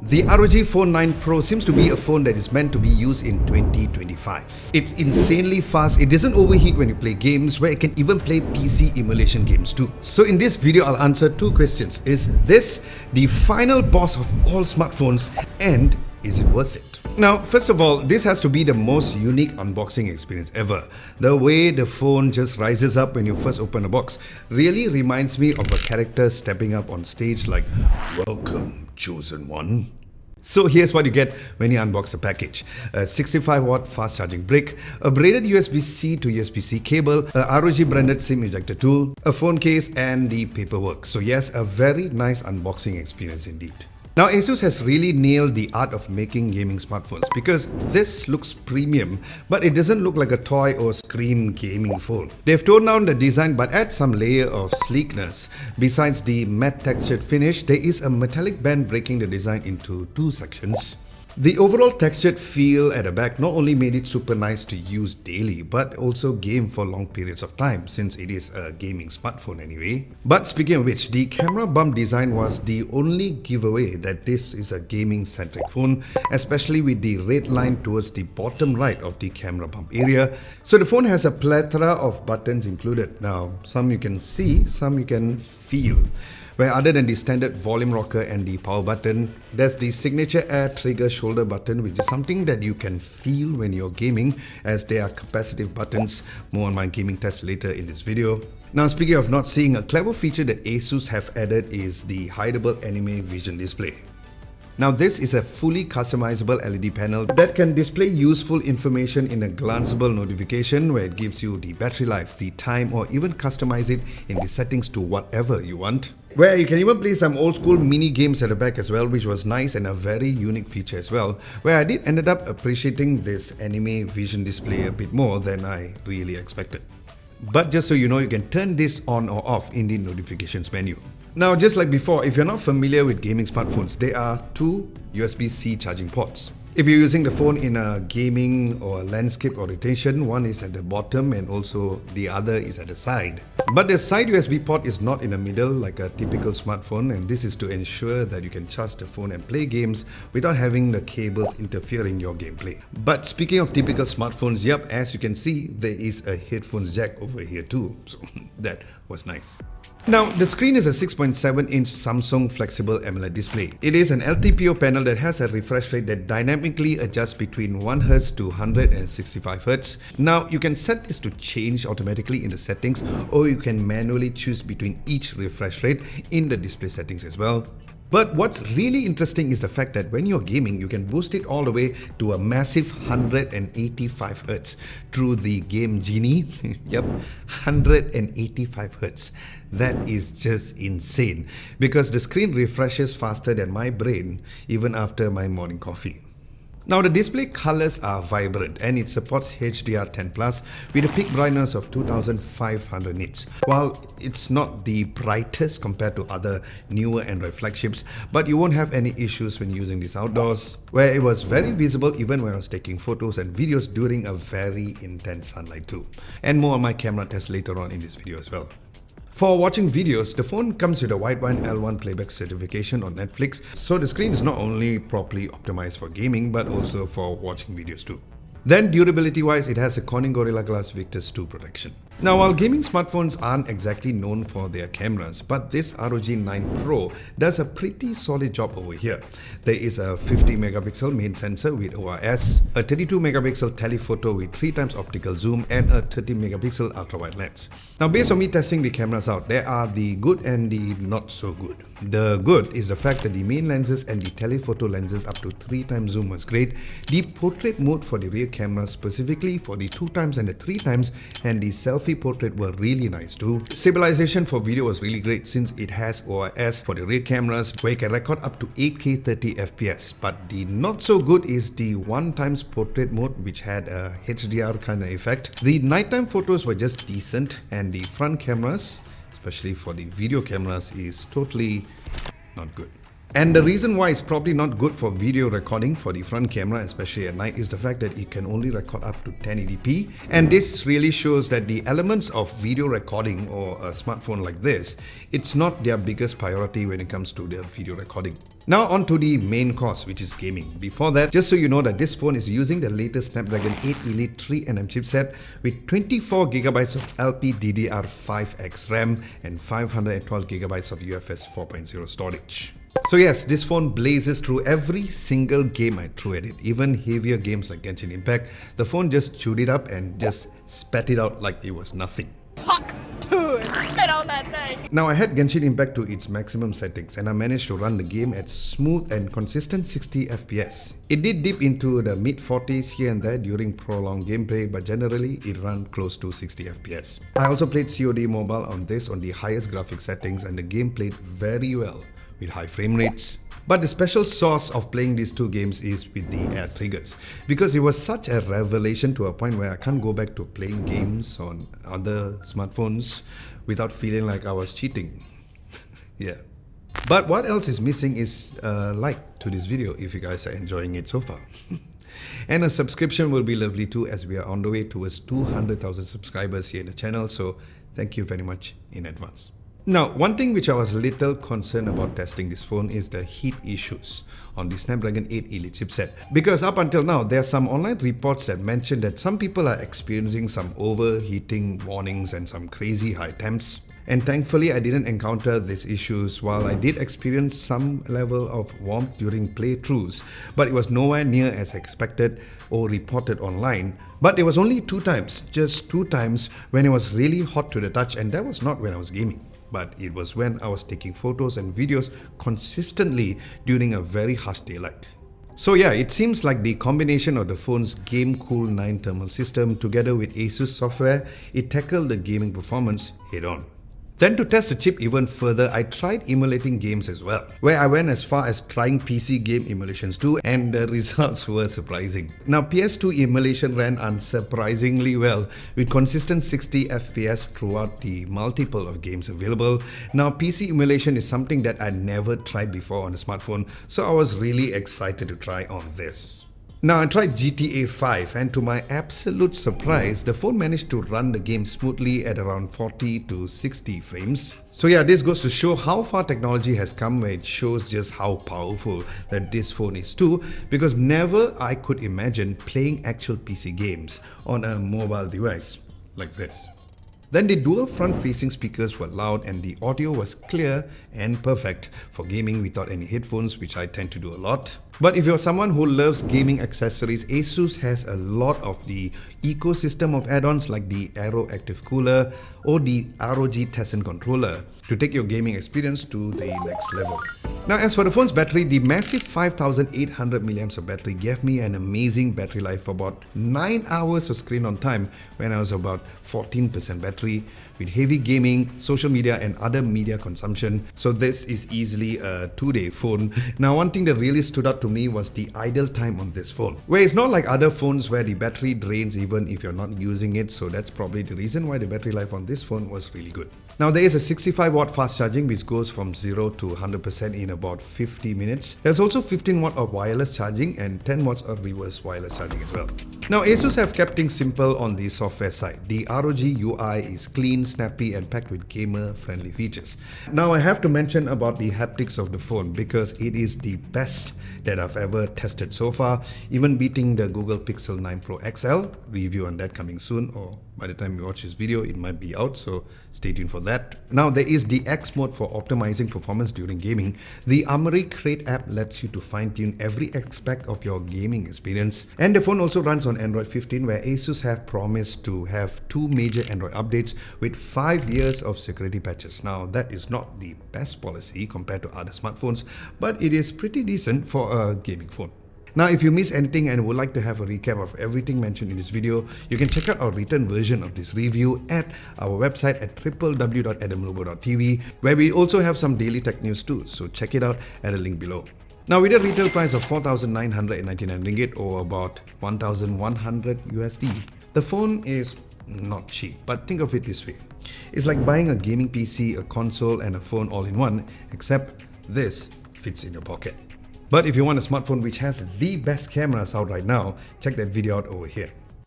The ROG Phone 9 Pro seems to be a phone that is meant to be used in 2025. It's insanely fast, it doesn't overheat when you play games, where it can even play PC emulation games too. So in this video, I'll answer two questions. Is this the final boss of all smartphones, and is it worth it? Now, first of all, this has to be the most unique unboxing experience ever. The way the phone just rises up when you first open a box really reminds me of a character stepping up on stage like, "Welcome, chosen one." So here's what you get when you unbox the package. A 65-watt fast charging brick, a braided USB-C to USB-C cable, a ROG branded SIM ejector tool, a phone case, and the paperwork. So yes, a very nice unboxing experience indeed. Now, ASUS has really nailed the art of making gaming smartphones because this looks premium, but it doesn't look like a toy or screen gaming phone. They've toned down the design but add some layer of sleekness. Besides the matte textured finish, there is a metallic band breaking the design into two sections. The overall textured feel at the back not only made it super nice to use daily, but also game for long periods of time, since it is a gaming smartphone anyway. But speaking of which, the camera bump design was the only giveaway that this is a gaming-centric phone, especially with the red line towards the bottom right of the camera bump area. So the phone has a plethora of buttons included. Now, some you can see, some you can feel. Where other than the standard volume rocker and the power button, there's the signature air trigger shoulder button, which is something that you can feel when you're gaming, as they are capacitive buttons. More on my gaming test later in this video. Now, speaking of not seeing, a clever feature that ASUS have added is the hideable anime vision display. Now, this is a fully customizable LED panel that can display useful information in a glanceable notification, where it gives you the battery life, the time, or even customize it in the settings to whatever you want. Where you can even play some old school mini games at the back as well, which was nice and a very unique feature as well, where I did ended up appreciating this anime vision display a bit more than I really expected. But just so you know, you can turn this on or off in the notifications menu. Now, just like before, if you're not familiar with gaming smartphones, there are two USB-C charging ports. If you're using the phone in a gaming or landscape orientation, one is at the bottom and also the other is at the side. But the side USB port is not in the middle like a typical smartphone, and this is to ensure that you can charge the phone and play games without having the cables interfering your gameplay. But speaking of typical smartphones, yep, as you can see, there is a headphones jack over here too, so that was nice. Now, the screen is a 6.7-inch Samsung flexible AMOLED display. It is an LTPO panel that has a refresh rate that dynamically adjusts between 1Hz to 165Hz. Now, you can set this to change automatically in the settings, or you can manually choose between each refresh rate in the display settings as well. But what's really interesting is the fact that when you're gaming, you can boost it all the way to a massive 185 Hz through the Game Genie. Yep, 185 Hz. That is just insane, because the screen refreshes faster than my brain even after my morning coffee. Now, the display colors are vibrant and it supports HDR10+ with a peak brightness of 2500 nits. While it's not the brightest compared to other newer Android flagships, but you won't have any issues when using this outdoors, where it was very visible even when I was taking photos and videos during a very intense sunlight too. And more on my camera test later on in this video as well. For watching videos, the phone comes with a Widevine L1 playback certification on Netflix, so the screen is not only properly optimized for gaming but also for watching videos too. Then durability wise, it has a Corning Gorilla Glass Victus 2 protection. Now, while gaming smartphones aren't exactly known for their cameras, but this ROG 9 Pro does a pretty solid job over here. There is a 50 megapixel main sensor with OIS, a 32 megapixel telephoto with 3x optical zoom, and a 30 megapixel ultra-wide lens. Now, based on me testing the cameras out, there are the good and the not so good. The good is the fact that the main lenses and the telephoto lenses up to 3x zoom was great. The portrait mode for the rear camera, specifically for the 2x and the 3x, and the selfie portrait were really nice too. Stabilization for video was really great since it has OIS for the rear cameras, where you can record up to 8K 30 FPS. But the not so good is the 1x portrait mode, which had a HDR kind of effect. The nighttime photos were just decent, and the front cameras, especially for the video cameras, is totally not good. And the reason why it's probably not good for video recording for the front camera, especially at night, is the fact that it can only record up to 1080p. And this really shows that the elements of video recording or a smartphone like this, it's not their biggest priority when it comes to their video recording. Now on to the main course, which is gaming. Before that, just so you know that this phone is using the latest Snapdragon 8 Elite 3nm chipset with 24GB of LPDDR5X RAM and 512GB of UFS 4.0 storage. So yes, this phone blazes through every single game I threw at it. Even heavier games like Genshin Impact, the phone just chewed it up and just spat it out like it was nothing. Fuck to it, spit out that thing. Now I had Genshin Impact to its maximum settings and I managed to run the game at smooth and consistent 60 FPS. It did dip into the mid-40s here and there during prolonged gameplay, but generally it ran close to 60 FPS. I also played COD Mobile on this on the highest graphic settings and the game played very well with high frame rates. But the special sauce of playing these two games is with the air triggers, because it was such a revelation to a point where I can't go back to playing games on other smartphones without feeling like I was cheating. Yeah. But what else is missing is a like to this video if you guys are enjoying it so far. And a subscription will be lovely too, as we are on the way towards 200,000 subscribers here in the channel, so thank you very much in advance. Now, one thing which I was a little concerned about testing this phone is the heat issues on the Snapdragon 8 Elite chipset. Because up until now, there are some online reports that mention that some people are experiencing some overheating warnings and some crazy high temps. And thankfully, I didn't encounter these issues, while I did experience some level of warmth during playthroughs, but it was nowhere near as expected or reported online. But there was only just two times when it was really hot to the touch, and that was not when I was gaming. But it was when I was taking photos and videos consistently during a very harsh daylight. So yeah, it seems like the combination of the phone's GameCool 9 thermal system together with ASUS software, it tackled the gaming performance head on. Then to test the chip even further, I tried emulating games as well, where I went as far as trying PC game emulations too, and the results were surprising. Now PS2 emulation ran unsurprisingly well, with consistent 60 FPS throughout the multiple of games available. Now PC emulation is something that I never tried before on a smartphone, so I was really excited to try on this. Now I tried GTA 5 and to my absolute surprise, the phone managed to run the game smoothly at around 40 to 60 frames. So yeah, this goes to show how far technology has come, where it shows just how powerful that this phone is too, because never I could imagine playing actual PC games on a mobile device like this. Then the dual front-facing speakers were loud and the audio was clear and perfect for gaming without any headphones, which I tend to do a lot. But if you're someone who loves gaming accessories, ASUS has a lot of the ecosystem of add-ons like the Aero Active Cooler or the ROG Tessen controller to take your gaming experience to the next level. Now as for the phone's battery, the massive 5800 mAh of battery gave me an amazing battery life for about 9 hours of screen on time when I was about 14% battery, with heavy gaming, social media and other media consumption. So this is easily a 2-day phone. Now one thing that really stood out to me was the idle time on this phone, where it's not like other phones where the battery drains even if you're not using it, so that's probably the reason why the battery life on this phone was really good. Now there is a 65 watt fast charging which goes from 0 to 100% in about 50 minutes. There's also 15 watt of wireless charging and 10 watts of reverse wireless charging as well. Now ASUS have kept things simple on the software side. The ROG UI is clean, snappy and packed with gamer-friendly features. Now I have to mention about the haptics of the phone because it is the best that I've ever tested so far, even beating the Google Pixel 9 Pro XL. Review on that coming soon, or by the time you watch this video it might be out, so stay tuned for that. Now there is the X mode for optimizing performance during gaming. The Armoury Crate app lets you to fine-tune every aspect of your gaming experience, and the phone also runs on Android 15, where ASUS have promised to have 2 major Android updates with 5 years of security patches. Now that is not the best policy compared to other smartphones, but it is pretty decent for a gaming phone. Now if you miss anything and would like to have a recap of everything mentioned in this video, you can check out our written version of this review at our website at www.adamlobo.tv, where we also have some daily tech news too, so check it out at a link below. Now with a retail price of 4,999 ringgit or about 1,100 USD, the phone is not cheap, but think of it this way. It's like buying a gaming PC, a console and a phone all in one, except this fits in your pocket. But if you want a smartphone which has the best cameras out right now, check that video out over here.